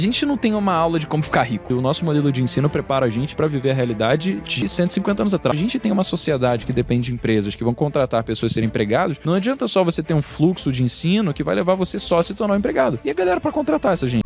A gente não tem uma aula de como ficar rico. O nosso modelo de ensino prepara a gente para viver a realidade de 150 anos atrás. A gente tem uma sociedade que depende de empresas que vão contratar pessoas a serem empregados. Não adianta só você ter um fluxo de ensino que vai levar você só a se tornar um empregado. E a galera para contratar essa gente?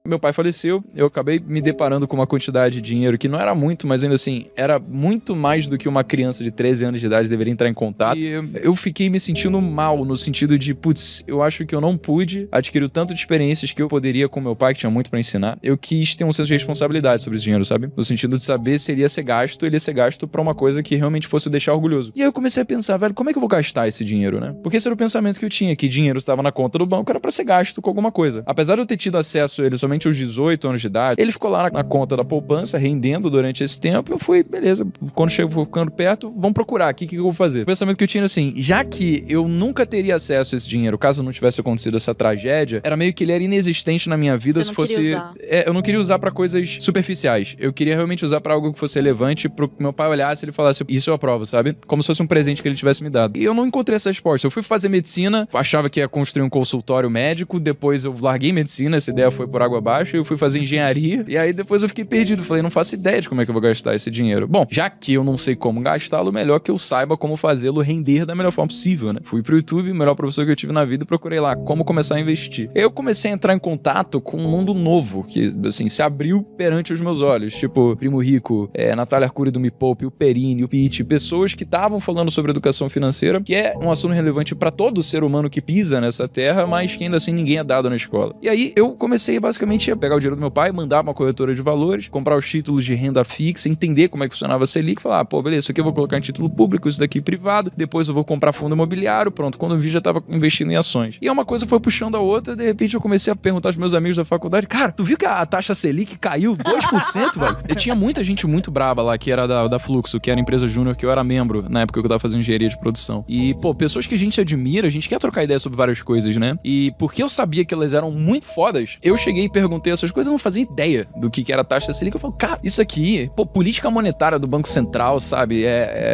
Meu pai faleceu, eu acabei me deparando com uma quantidade de dinheiro que não era muito, mas ainda assim, era muito mais do que uma criança de 13 anos de idade deveria entrar em contato. E eu fiquei me sentindo mal, no sentido de, putz, eu acho que eu não pude adquirir o tanto de experiências que eu poderia com meu pai, que tinha muito pra ensinar. Eu quis ter um senso de responsabilidade sobre esse dinheiro, sabe? No sentido de saber se ele ia ser gasto pra uma coisa que realmente fosse deixar orgulhoso. E aí eu comecei a pensar, velho, como é que eu vou gastar esse dinheiro, né? Porque esse era o pensamento que eu tinha, que dinheiro estava na conta do banco, era pra ser gasto com alguma coisa. Apesar de eu ter tido acesso a ele somente aos 18 anos de idade, ele ficou lá na conta da poupança, rendendo durante esse tempo. Eu fui, beleza, quando chego ficando perto, vamos procurar aqui o que eu vou fazer. O pensamento que eu tinha assim, já que eu nunca teria acesso a esse dinheiro, caso não tivesse acontecido essa tragédia, era meio que ele era inexistente na minha vida. Se fosse. Eu não queria usar pra coisas superficiais. Eu queria realmente usar pra algo que fosse relevante, pro que meu pai olhasse e ele falasse, isso eu aprovo, sabe? Como se fosse um presente que ele tivesse me dado. E eu não encontrei essa resposta. Eu fui fazer medicina, achava que ia construir um consultório médico, depois eu larguei medicina, essa ideia foi por água abaixo, eu fui fazer engenharia, e aí depois eu fiquei perdido. Falei, não faço ideia de como é que eu vou gastar esse dinheiro. Bom, já que eu não sei como gastá-lo, melhor que eu saiba como fazê-lo render da melhor forma possível, né? Fui pro YouTube, o melhor professor que eu tive na vida, e procurei lá como começar a investir. Eu comecei a entrar em contato com um mundo novo, que, assim, se abriu perante os meus olhos. Tipo, Primo Rico, Natália Arcuri do Me Poupe, o Perini, o Pitt, pessoas que estavam falando sobre educação financeira, que é um assunto relevante pra todo ser humano que pisa nessa terra, mas que ainda assim ninguém é dado na escola. E aí eu comecei basicamente a pegar o dinheiro do meu pai, mandar uma corretora de valores, comprar os títulos de renda fixa, entender como é que funcionava a Selic, falar, pô, beleza, isso aqui eu vou colocar em título público, isso daqui privado, depois eu vou comprar fundo imobiliário, pronto, quando eu vi já tava investindo em ações. E uma coisa foi puxando a outra, de repente eu comecei a perguntar aos meus amigos da faculdade, cara, tu viu que a taxa Selic caiu 2%, velho? Eu tinha muita gente muito braba lá, que era da Fluxo, que era empresa júnior, que eu era membro, na época que eu tava fazendo engenharia de produção. E, pô, pessoas que a gente admira, a gente quer trocar ideia sobre várias coisas, né? E porque eu sabia que elas eram muito fodas, eu cheguei e perguntei essas coisas, eu não fazia ideia do que era a taxa Selic. Eu falo, cara, isso aqui, pô, política monetária do Banco Central, sabe?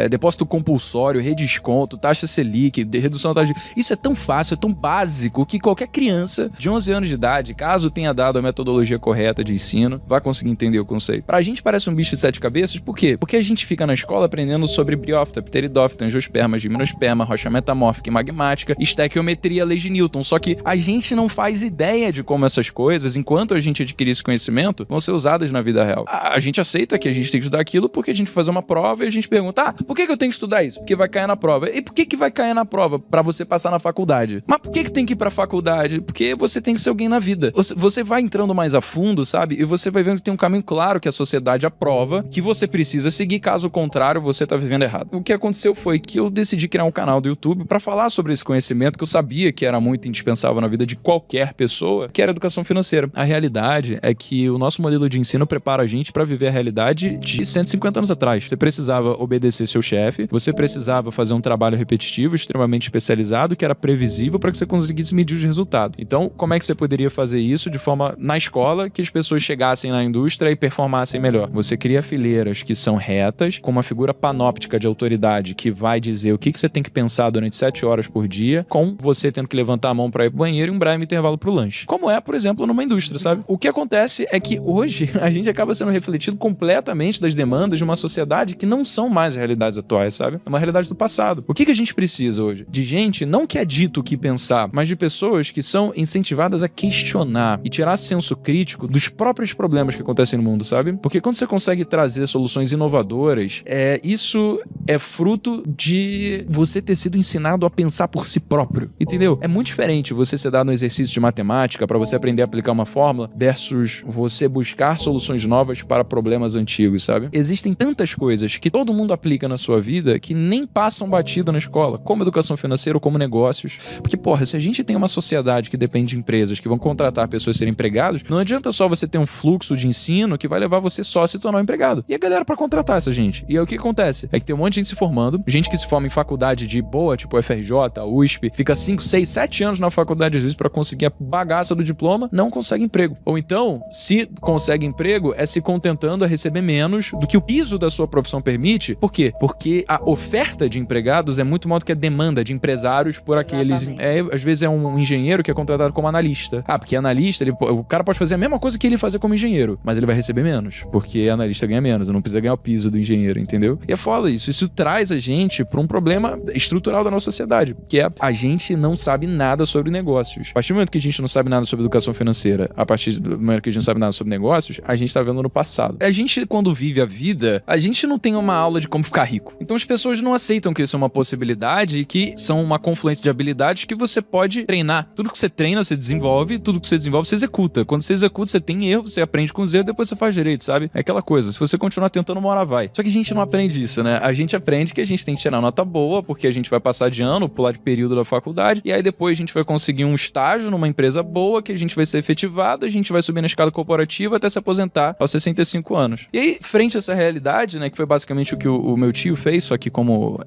Depósito compulsório, redesconto, taxa Selic, redução da taxa de... Isso é tão fácil, é tão básico que qualquer criança de 11 anos de idade, caso tenha dado a metodologia correta de ensino, vai conseguir entender o conceito. Pra gente parece um bicho de 7 cabeças, por quê? Porque a gente fica na escola aprendendo sobre briófita, pteridófita, angiosperma, gimnosperma, rocha metamórfica e magmática, estequiometria, lei de Newton. Só que a gente não faz ideia de como essas coisas, enquanto a gente adquirir esse conhecimento, vão ser usadas na vida real. A gente aceita que a gente tem que estudar aquilo porque a gente faz uma prova e a gente pergunta, por que eu tenho que estudar isso? Porque vai cair na prova. E por que vai cair na prova? Pra você passar na faculdade. Mas por que tem que ir pra faculdade? Porque você tem que ser alguém na vida. Você vai entrando mais a fundo, sabe? E você vai vendo que tem um caminho claro que a sociedade aprova, que você precisa seguir, caso contrário, você tá vivendo errado. O que aconteceu foi que eu decidi criar um canal do YouTube pra falar sobre esse conhecimento que eu sabia que era muito indispensável na vida de qualquer pessoa, que era educação financeira. A realidade é que o nosso modelo de ensino prepara a gente pra viver a realidade de 150 anos atrás. Você precisava obedecer seu chefe, você precisava fazer um trabalho repetitivo, extremamente especializado, que era previsível para que você conseguisse medir os resultados. Então, como é que você poderia fazer isso de forma na escola que as pessoas chegassem na indústria e performassem melhor? Você cria fileiras que são retas, com uma figura panóptica de autoridade que vai dizer o que você tem que pensar durante 7 horas por dia, com você tendo que levantar a mão para ir pro banheiro e um breve intervalo pro lanche. Como é, por exemplo, numa indústria, sabe? O que acontece é que hoje a gente acaba sendo refletido completamente das demandas de uma sociedade que não são mais realidades atuais, sabe? É uma realidade do passado. O que a gente precisa hoje? De gente não que é dito o que pensar, mas de pessoas que são incentivadas a questionar e tirar senso crítico dos próprios problemas que acontecem no mundo, sabe? Porque quando você consegue trazer soluções inovadoras, isso é fruto de você ter sido ensinado a pensar por si próprio, entendeu? É muito diferente você ser dado um exercício de matemática para você aprender a aplicar uma fórmula versus você buscar soluções novas para problemas antigos, sabe? Existem tantas coisas que todo mundo aplica na sua vida que nem passam batido na escola, como educação financeira ou como negócios. Porque, porra, se a gente tem uma sociedade que depende de empresas que vão contratar pessoas a serem empregados, não adianta só você ter um fluxo de ensino que vai levar você só a se tornar um empregado. E a galera pra contratar essa gente. E aí o que acontece? É que tem um monte de gente se formando, gente que se forma em faculdade de boa, tipo FRJ, USP, fica 5, 6, 7 anos na faculdade às vezes pra conseguir a bagaça do diploma, não consegue emprego. emprego. Ou então, se consegue emprego, é se contentando a receber menos do que o piso da sua profissão permite. Por quê? Porque a oferta de empregados é muito maior do que a demanda de empresários por aqueles... Às vezes é um engenheiro que é contratado como analista. Porque analista, o cara pode fazer a mesma coisa que ele fazia como engenheiro, mas ele vai receber menos, porque analista ganha menos, não precisa ganhar o piso do engenheiro, entendeu? E é foda isso. Isso traz a gente pra um problema estrutural da nossa sociedade, que é a gente não sabe nada sobre negócios. A partir do momento que a gente não sabe nada sobre educação financeira, a partir do momento que a gente não sabe nada sobre negócios, a gente tá vendo no passado. A gente, quando vive a vida, a gente não tem uma aula de como ficar rico. Então as pessoas não aceitam que isso é uma possibilidade e que são uma confluência de habilidades que você pode treinar. Tudo que você treina, você desenvolve, tudo que você desenvolve, você executa. Quando você executa, você tem erro, você aprende com os erros, depois você faz direito, sabe? É aquela coisa, se você continuar tentando, uma hora vai. Só que a gente não aprende isso, né? A gente aprende que a gente tem que tirar nota boa, porque a gente vai passar de ano, pular de período da faculdade, e aí depois a gente vai conseguir um estágio numa empresa boa, que a gente vai ser efetivado, a gente vai subir na escala corporativa até se aposentar aos 65 anos. E aí, frente a essa realidade, né, que foi basicamente o que o meu tio fez, só que como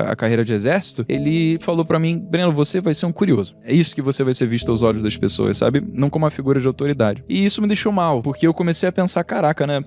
a carreira de exército, ele falou pra mim: Breno, você vai ser um curioso. É isso que você vai ser visto aos olhos das pessoas, sabe? Não como uma figura de autoridade. E isso me deixou mal, porque eu comecei a pensar, caraca, né?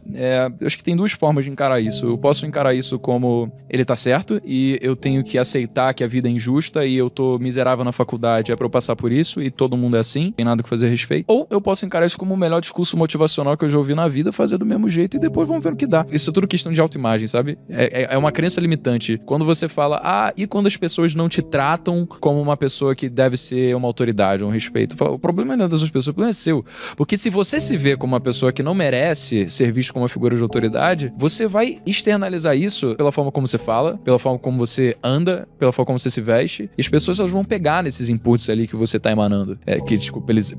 Eu acho que tem duas formas de encarar isso. Eu posso encarar isso como ele tá certo e eu tenho que aceitar que a vida é injusta e eu tô miserável na faculdade, é pra eu passar por isso e todo mundo é assim, tem nada que fazer a respeito. Ou eu posso encarar isso como o melhor discurso motivacional que eu já ouvi na vida, fazer do mesmo jeito e depois vamos ver o que dá. Isso é tudo questão de autoimagem, sabe? É uma crença limitante. Quando você fala, e quando as pessoas não te tratam como uma pessoa que deve ser uma autoridade, um respeito? O problema não é das outras pessoas, o problema é seu. Porque se você se vê como uma pessoa que não merece ser visto como uma figura de autoridade, você vai externalizar isso pela forma como você fala, pela forma como você anda, pela forma como você se veste, e as pessoas elas vão pegar nesses inputs ali que você tá emanando,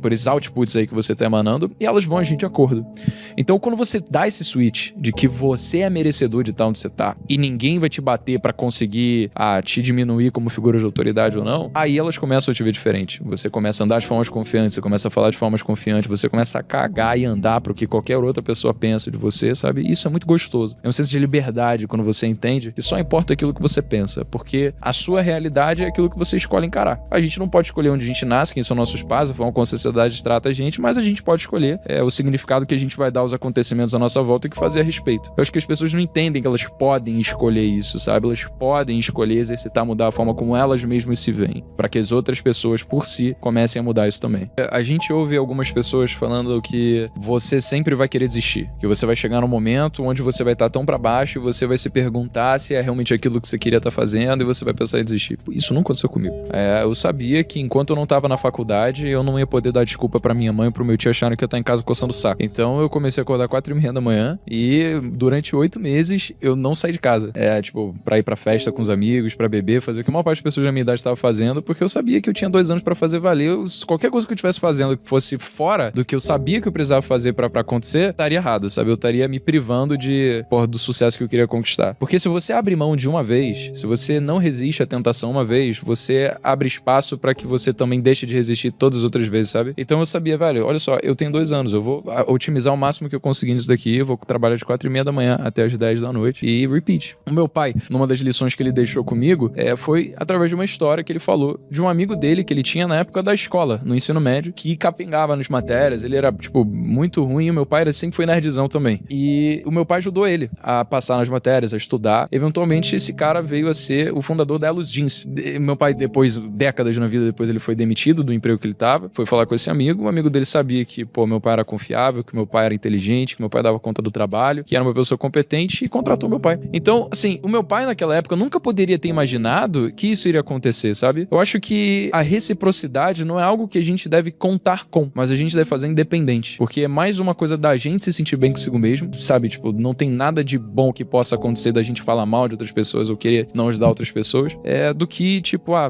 por esses outputs aí que você tá emanando, e elas vão agir de acordo. Então, quando você dá esse switch de que você é merecedor de estar onde você tá, e ninguém vai te bater pra conseguir te diminuir como figura de autoridade ou não, aí elas começam a te ver diferente. Você começa a andar de formas confiantes, você começa a falar de formas confiantes, você começa a cagar e andar pro que qualquer outra pessoa pensa de você, sabe? Isso é muito gostoso. É um senso de liberdade quando você entende que só importa aquilo que você pensa, porque a sua realidade é aquilo que você escolhe encarar. A gente não pode escolher onde a gente nasce, quem são nossos pais, a forma como a sociedade trata a gente, mas a gente pode escolher o significado que a gente vai dar aos acontecimentos à nossa volta e o que fazer a respeito. Eu acho que as pessoas não entendem que elas podem escolher isso, sabe? Elas podem escolher exercitar, mudar a forma como elas mesmas se veem, para que as outras pessoas, por si, comecem a mudar isso também. A gente ouve algumas pessoas falando que você sempre vai querer desistir, que você vai chegar num momento onde você vai estar tão pra baixo e você vai se perguntar se é realmente aquilo que você queria estar fazendo e você vai pensar em desistir. Isso não aconteceu comigo. Eu sabia que enquanto eu não tava na faculdade, eu não ia poder dar desculpa pra minha mãe e pro meu tio acharem que eu ia estar em casa coçando o saco. Então eu comecei a acordar 4h30 da manhã e durante 8 meses eu não saí de casa. Pra ir pra festa com os amigos, pra beber, fazer o que a maior parte das pessoas da minha idade estava fazendo, porque eu sabia que eu tinha 2 anos pra fazer valer. Qualquer coisa que eu estivesse fazendo que fosse fora do que eu sabia que eu precisava fazer pra acontecer, estaria errado, sabe? Eu estaria me privando do sucesso que eu queria conquistar. Porque se você abre mão de uma vez, se você não resiste à tentação uma vez, você abre espaço pra que você também deixe de resistir todas as outras vezes, sabe? Então eu sabia, velho, olha só, eu tenho 2 anos, eu vou otimizar o máximo que eu conseguir nisso daqui, eu vou trabalhar de 4h30 da manhã até as 10 da noite e repeat. O meu pai, numa das lições que ele deixou comigo, foi através de uma história que ele falou de um amigo dele que ele tinha na época da escola, no ensino médio, que capengava nas matérias, ele era, muito ruim, e o meu pai sempre foi nerdzão também. E o meu pai ajudou ele a passar nas matérias, a estudar. Eventualmente, esse cara veio a ser o fundador da Elos Jeans. Meu pai, depois, décadas na vida depois, ele foi demitido do emprego que ele tava, foi falar com esse amigo, o amigo dele sabia que, meu pai era confiável, que meu pai era inteligente, que meu pai dava conta do trabalho, que era uma pessoa competente e contratou meu pai. Então, assim, o meu pai naquela época nunca poderia ter imaginado que isso iria acontecer, sabe? Eu acho que a reciprocidade não é algo que a gente deve contar com, mas a gente deve fazer independente, porque é mais uma coisa da gente se sentir bem consigo mesmo, sabe? Não tem nada de bom que possa acontecer da gente falar mal de outras pessoas ou querer não ajudar outras pessoas, do que,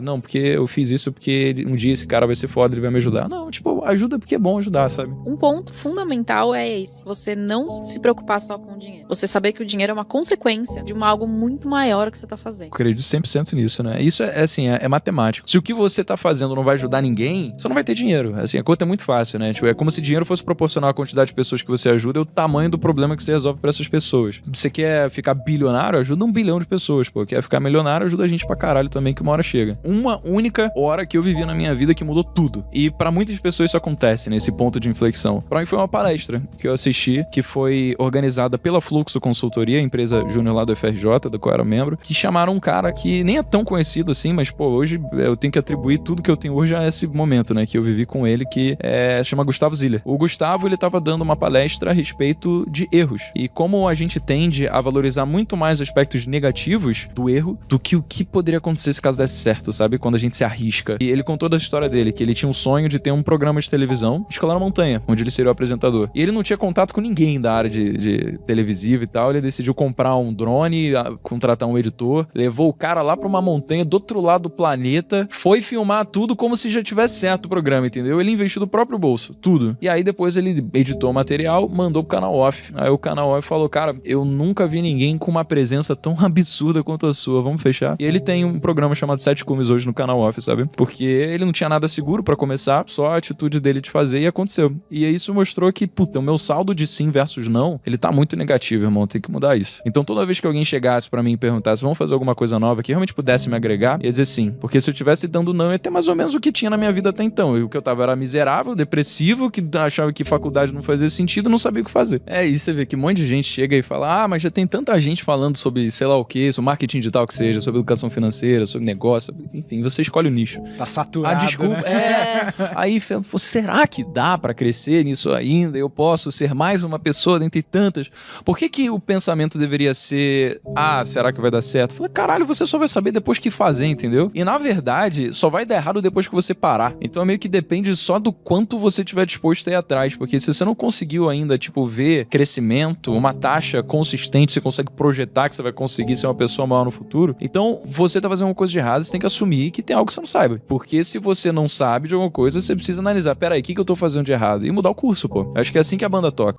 não, porque eu fiz isso porque um dia esse cara vai ser foda, ele vai me ajudar. Não, ajuda porque é bom ajudar, sabe? Um ponto fundamental é esse, você não se preocupar só com o dinheiro. Você saber que o dinheiro é uma consequência de algo muito maior que você tá fazendo. Eu acredito 100% nisso, né? Isso é matemático. Se o que você tá fazendo não vai ajudar ninguém, você não vai ter dinheiro. Assim, a conta é muito fácil, né? É como se dinheiro fosse proporcional à quantidade de pessoas que você ajuda e o tamanho do problema que você resolve pra essas pessoas. Você quer ficar bilionário? Ajuda 1 bilhão de pessoas, pô. Quer ficar milionário? Ajuda a gente pra caralho também, que uma hora chega. Uma única hora que eu vivi na minha vida que mudou tudo. E pra muitas pessoas isso acontece, né? Esse ponto ponto de inflexão? Pra mim foi uma palestra que eu assisti, que foi organizada pela Fluxo Consultoria, a empresa júnior lá do FRJ, do qual eu era membro, que chamaram um cara que nem é tão conhecido assim, mas, pô, hoje eu tenho que atribuir tudo que eu tenho hoje a esse momento, né, que eu vivi com ele, que chama Gustavo Ziller. O Gustavo, ele tava dando uma palestra a respeito de erros. E como a gente tende a valorizar muito mais aspectos negativos do erro do que o que poderia acontecer se caso desse certo, sabe? Quando a gente se arrisca. E ele contou da história dele, que ele tinha um sonho de ter um programa de televisão, Escalar a Montanha, onde ele seria o apresentador. E ele não tinha contato com ninguém da área de televisiva e tal, ele decidiu comprar um drone, contratar um editor, levou o cara lá pra uma montanha do outro lado do planeta, foi filmar tudo como se já tivesse certo o programa, entendeu? Ele investiu do próprio bolso, tudo. E aí depois ele editou o material, mandou pro canal off. Aí o canal off falou, cara, eu nunca vi ninguém com uma presença tão absurda quanto a sua, vamos fechar? E ele tem um programa chamado 7 Cumes hoje no canal off, sabe? Porque ele não tinha nada seguro pra começar, só a atitude dele de fazer e aconteceu. E isso mostrou que, puta, o meu saldo de sim versus não, ele tá muito negativo, irmão, tem que mudar isso. Então toda vez que alguém chegasse pra mim e perguntasse, vamos fazer alguma coisa nova que realmente pudesse me agregar, ia dizer sim. Porque se eu tivesse dando não, ia ter mais ou menos o que tinha na minha vida até então. E o que eu tava era miserável, depressivo, que achava que faculdade não fazia sentido, não sabia o que fazer. É isso, você vê que um monte de gente chega e fala, mas já tem tanta gente falando sobre, sei lá o que, sobre marketing digital que seja, sobre educação financeira, sobre negócio, enfim, você escolhe o nicho. Tá saturado, desculpa, né? Aí, será que dá pra crescer nisso ainda? Eu posso ser mais uma pessoa dentre tantas? Por que o pensamento deveria ser, será que vai dar certo? Eu falei, caralho, você só vai saber depois que fazer, entendeu? E na verdade, só vai dar errado depois que você parar. Então meio que depende só do quanto você tiver disposto a ir atrás, porque se você não conseguiu ainda, ver crescimento, uma taxa consistente, você consegue projetar que você vai conseguir ser uma pessoa maior no futuro, então você tá fazendo uma coisa de errado, você tem que assumir que tem algo que você não sabe. Porque se você não sabe de alguma coisa, você precisa analisar, peraí, o que eu tô fazendo de errado? E mudar o curso, pô. Acho que é assim que a banda toca.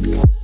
Yeah.